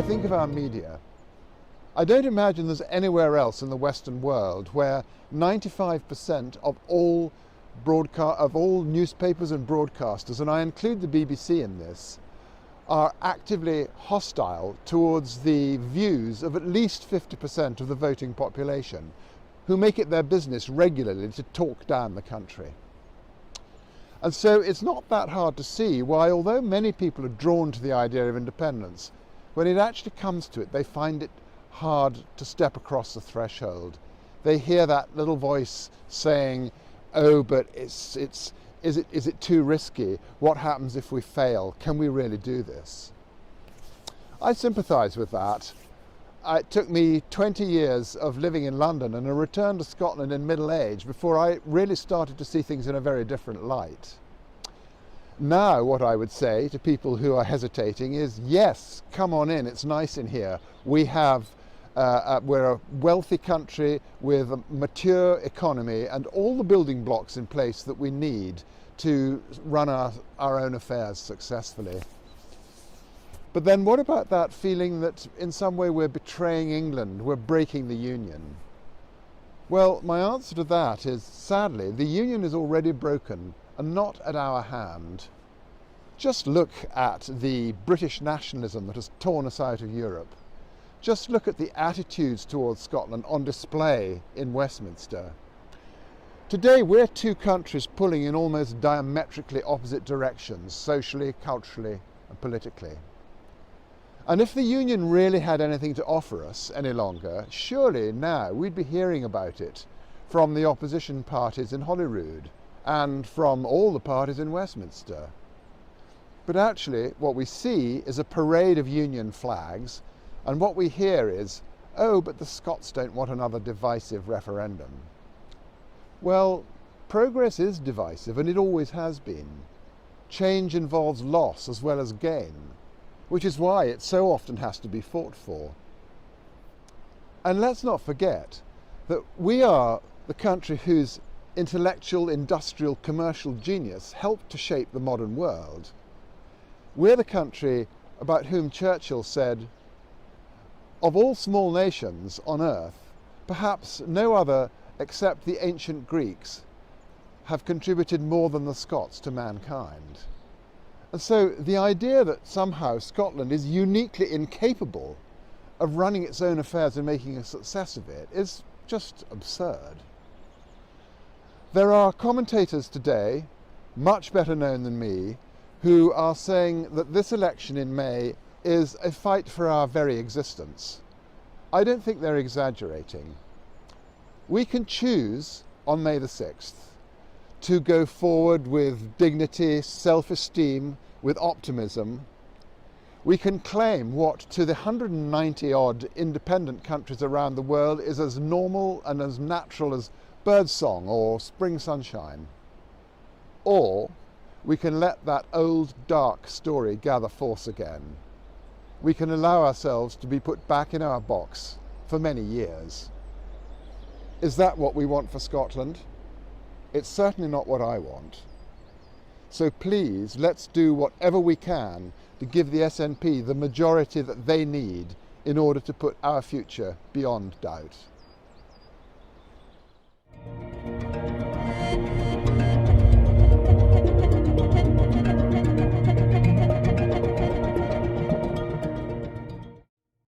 think of our media, I don't imagine there's anywhere else in the Western world where 95% of all newspapers and broadcasters, and I include the BBC in this, are actively hostile towards the views of at least 50% of the voting population, who make it their business regularly to talk down the country. And so it's not that hard to see why, although many people are drawn to the idea of independence, when it actually comes to it, they find it hard to step across the threshold. They hear that little voice saying, oh, but is it too risky? What happens if we fail? Can we really do this? I sympathise with that. It took me 20 years of living in London and a return to Scotland in middle age before I really started to see things in a very different light. Now what I would say to people who are hesitating is, yes, come on in, it's nice in here. We're a wealthy country with a mature economy and all the building blocks in place that we need to run our own affairs successfully. But then what about that feeling that in some way we're betraying England, we're breaking the Union? Well, my answer to that is, sadly, the Union is already broken and not at our hand. Just look at the British nationalism that has torn us out of Europe. Just look at the attitudes towards Scotland on display in Westminster. Today we're two countries pulling in almost diametrically opposite directions, socially, culturally and politically. And if the Union really had anything to offer us any longer, surely now we'd be hearing about it from the opposition parties in Holyrood and from all the parties in Westminster. But actually what we see is a parade of Union flags, and what we hear is, oh, but the Scots don't want another divisive referendum. Well, progress is divisive, and it always has been. Change involves loss as well as gain, which is why it so often has to be fought for. And let's not forget that we are the country whose intellectual, industrial, commercial genius helped to shape the modern world. We're the country about whom Churchill said, of all small nations on earth, perhaps no other except the ancient Greeks have contributed more than the Scots to mankind. And so the idea that somehow Scotland is uniquely incapable of running its own affairs and making a success of it is just absurd. There are commentators today, much better known than me, who are saying that this election in May is a fight for our very existence. I don't think they're exaggerating. We can choose on May the 6th to go forward with dignity, self-esteem, with optimism. We can claim what to the 190-odd independent countries around the world is as normal and as natural as birdsong or spring sunshine. Or we can let that old dark story gather force again. We can allow ourselves to be put back in our box for many years. Is that what we want for Scotland? It's certainly not what I want. So please, let's do whatever we can to give the SNP the majority that they need in order to put our future beyond doubt.